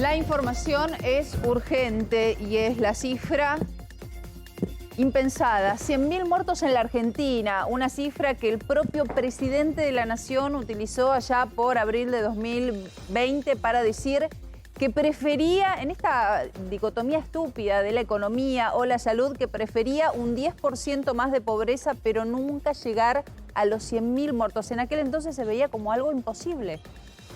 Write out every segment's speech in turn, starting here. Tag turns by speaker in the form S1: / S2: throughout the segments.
S1: La información es urgente y es la cifra impensada. 100.000 muertos en la Argentina, una cifra que el propio presidente de la Nación utilizó allá por abril de 2020 para decir que prefería, en esta dicotomía estúpida de la economía o la salud, que prefería un 10% más de pobreza, pero nunca llegar a los 100.000 muertos. En aquel entonces se veía como algo imposible.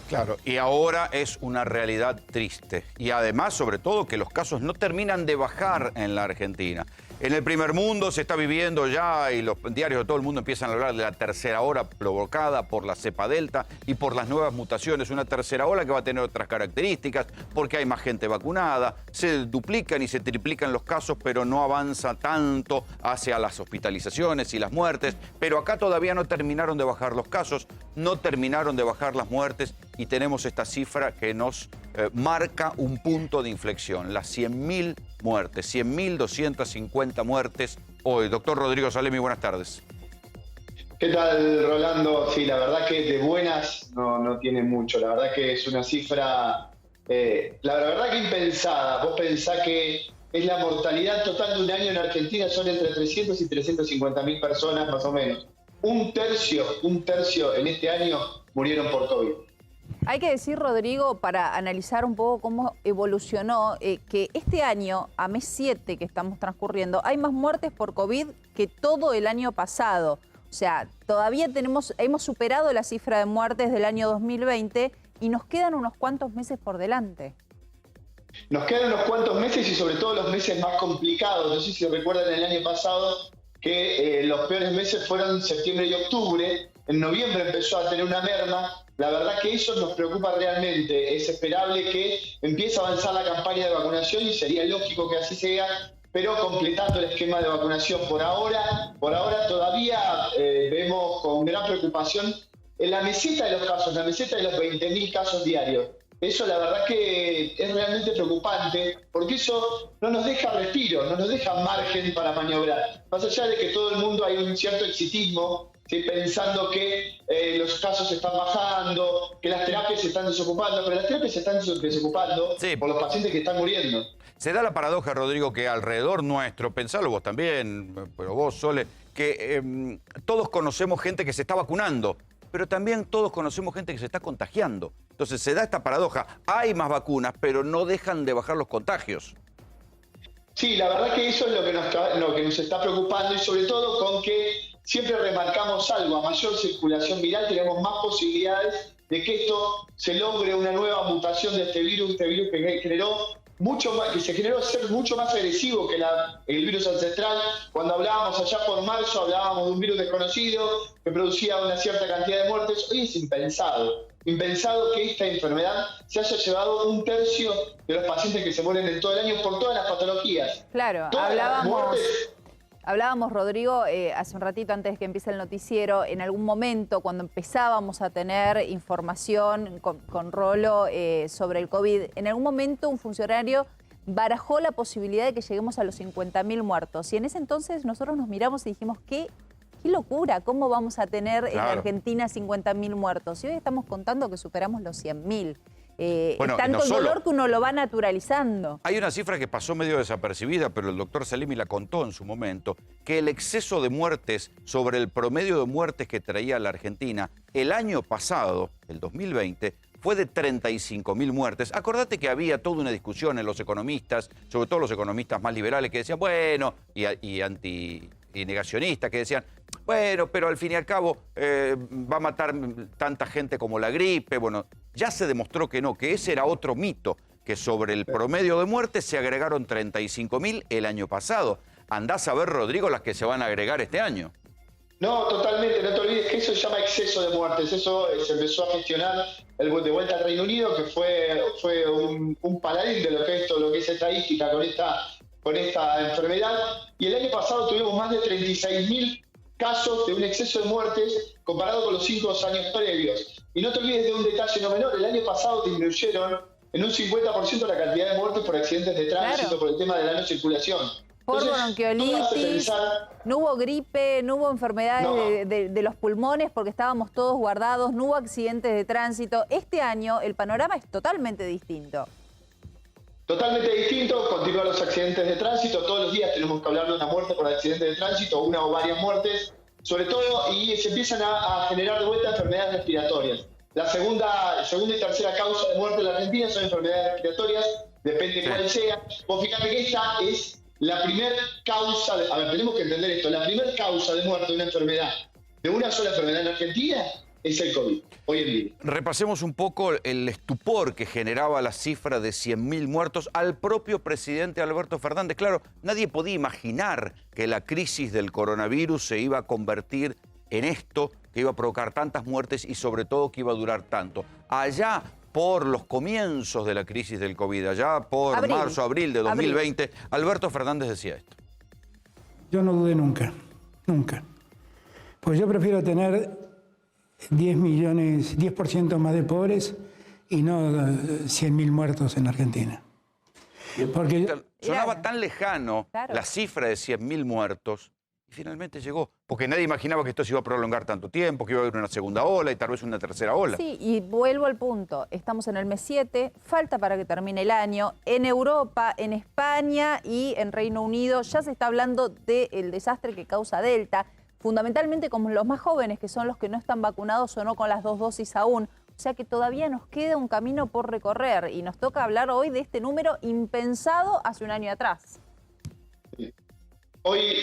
S2: Claro, y ahora es una realidad triste. Y además, sobre todo, que los casos no terminan de bajar en la Argentina. En el primer mundo se está viviendo ya, y los diarios de todo el mundo empiezan a hablar de la tercera ola provocada por la cepa delta y por las nuevas mutaciones. Una tercera ola que va a tener otras características, porque hay más gente vacunada, se duplican y se triplican los casos, pero no avanza tanto hacia las hospitalizaciones y las muertes. Pero acá todavía no terminaron de bajar los casos, no terminaron de bajar las muertes, y tenemos esta cifra que nos marca un punto de inflexión, las 100.000 muertes, 100.250 muertes hoy. Doctor Rodrigo Salemi, buenas tardes.
S3: ¿Qué tal, Rolando? Sí, la verdad que de buenas no tiene mucho. La verdad que es una cifra, la verdad que impensada. Vos pensás que es la mortalidad total de un año en Argentina, son entre 300 y 350.000 personas más o menos. Un tercio en este año murieron por COVID.
S1: Hay que decir, Rodrigo, para analizar un poco cómo evolucionó, que este año, a mes 7 que estamos transcurriendo, hay más muertes por COVID que todo el año pasado. O sea, todavía hemos superado la cifra de muertes del año 2020 y nos quedan unos cuantos meses por delante.
S3: Nos quedan unos cuantos meses y sobre todo los meses más complicados. No sé si recuerdan el año pasado que los peores meses fueron septiembre y octubre. En noviembre empezó a tener una merma. La verdad que eso nos preocupa realmente. Es esperable que empiece a avanzar la campaña de vacunación y sería lógico que así sea, pero completando el esquema de vacunación. Por ahora todavía vemos con gran preocupación en la meseta de los casos, la meseta de los 20.000 casos diarios. Eso la verdad que es realmente preocupante, porque eso no nos deja respiro, no nos deja margen para maniobrar. Más allá de que todo el mundo hay un cierto exitismo, ¿sí?, pensando que los casos están bajando, que las terapias se están desocupando, pero las terapias se están desocupando por los pacientes que están muriendo.
S2: Se da la paradoja, Rodrigo, que alrededor nuestro, pensalo vos también, pero vos, Sole, que todos conocemos gente que se está vacunando, pero también todos conocemos gente que se está contagiando. Entonces se da esta paradoja, hay más vacunas, pero no dejan de bajar los contagios.
S3: Sí, la verdad que eso es lo que nos está preocupando, y sobre todo con que siempre remarcamos algo: a mayor circulación viral tenemos más posibilidades de que esto se logre una nueva mutación de este virus que se generó ser mucho más agresivo que el virus ancestral. Cuando hablábamos allá por marzo, hablábamos de un virus desconocido que producía una cierta cantidad de muertes. Hoy es impensado que esta enfermedad se haya llevado un tercio de los pacientes que se mueren en todo el año por todas las patologías.
S1: Claro, hablábamos, Rodrigo, hace un ratito antes de que empiece el noticiero, en algún momento cuando empezábamos a tener información con Rolo sobre el COVID, en algún momento un funcionario barajó la posibilidad de que lleguemos a los 50.000 muertos. Y en ese entonces nosotros nos miramos y dijimos, ¿qué locura? ¿Cómo vamos a tener en Argentina 50.000 muertos? Y hoy estamos contando que superamos los 100.000.
S2: Bueno,
S1: es tanto el dolor que uno lo va naturalizando.
S2: Hay una cifra que pasó medio desapercibida, pero el doctor Salemi la contó en su momento, que el exceso de muertes sobre el promedio de muertes que traía la Argentina el año pasado, el 2020, fue de 35.000 muertes. Acordate que había toda una discusión en los economistas, sobre todo los economistas más liberales, que decían, bueno, y negacionistas, que decían, bueno, pero al fin y al cabo va a matar tanta gente como la gripe. Bueno, ya se demostró que no, que ese era otro mito, que sobre el promedio de muertes se agregaron 35.000 el año pasado. Andás a ver, Rodrigo, las que se van a agregar este año.
S3: No, totalmente, no te olvides que eso se llama exceso de muertes. Eso se empezó a gestionar de vuelta al Reino Unido, que fue un paladín de lo que es estadística con esta enfermedad. Y el año pasado tuvimos más de 36.000 casos de un exceso de muertes comparado con los 5 años previos. Y no te olvides de un detalle no menor: el año pasado disminuyeron en un 50% la cantidad de muertes por accidentes de tránsito, por el tema de la no circulación.
S1: Por bronquiolitis, no hubo gripe, no hubo enfermedades de los pulmones porque estábamos todos guardados, no hubo accidentes de tránsito. Este año el panorama es totalmente distinto.
S3: Totalmente distinto, continúan los accidentes de tránsito, todos los días tenemos que hablar de una muerte por accidente de tránsito, una o varias muertes, sobre todo, y se empiezan a generar de vuelta enfermedades respiratorias. La segunda y tercera causa de muerte en la Argentina son enfermedades respiratorias, depende cuál sea. Vos fíjate que esta es la primera causa, tenemos que entender esto, la primera causa de muerte de una enfermedad, de una sola enfermedad en Argentina, es el COVID, hoy en día.
S2: Repasemos un poco el estupor que generaba la cifra de 100.000 muertos al propio presidente Alberto Fernández. Claro, nadie podía imaginar que la crisis del coronavirus se iba a convertir en esto, que iba a provocar tantas muertes y sobre todo que iba a durar tanto. Allá por los comienzos de la crisis del COVID, allá por marzo, abril de 2020, Alberto Fernández decía esto.
S4: Yo no dudé nunca, nunca. Pues yo prefiero tener 10% más de pobres y no 100.000 muertos en Argentina. Porque
S2: sonaba tan lejano la cifra de 100.000 muertos y finalmente llegó. Porque nadie imaginaba que esto se iba a prolongar tanto tiempo, que iba a haber una segunda ola y tal vez una tercera ola.
S1: Sí, y vuelvo al punto. Estamos en el mes 7, falta para que termine el año. En Europa, en España y en Reino Unido ya se está hablando del desastre que causa Delta. Fundamentalmente como los más jóvenes, que son los que no están vacunados o no con las 2 dosis aún. O sea que todavía nos queda un camino por recorrer y nos toca hablar hoy de este número impensado hace un año atrás.
S3: Hoy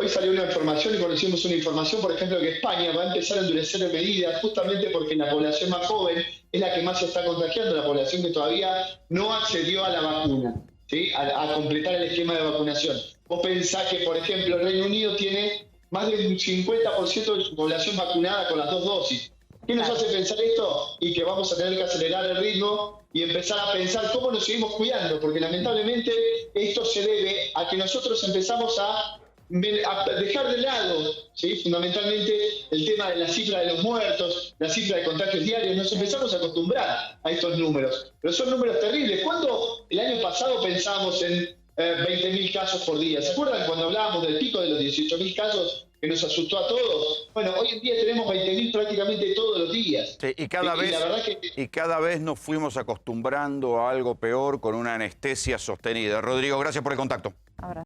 S3: salió una información y conocimos una información, por ejemplo, que España va a empezar a endurecer medidas justamente porque la población más joven es la que más se está contagiando, la población que todavía no accedió a la vacuna, ¿sí? a completar el esquema de vacunación. Vos pensás que, por ejemplo, el Reino Unido tiene más del 50% de su población vacunada con las 2 dosis. ¿Qué nos hace pensar esto? Y que vamos a tener que acelerar el ritmo y empezar a pensar cómo nos seguimos cuidando, porque lamentablemente esto se debe a que nosotros empezamos a dejar de lado, ¿sí? Fundamentalmente el tema de la cifra de los muertos, la cifra de contagios diarios, nos empezamos a acostumbrar a estos números, pero son números terribles. ¿Cuándo el año pasado pensábamos en 20.000 casos por día? ¿Se acuerdan cuando hablábamos del pico de los 18.000 casos que nos asustó a todos? Bueno, hoy en día tenemos 20.000 prácticamente todos los días.
S2: Sí, y cada vez nos fuimos acostumbrando a algo peor con una anestesia sostenida. Rodrigo, gracias por el contacto.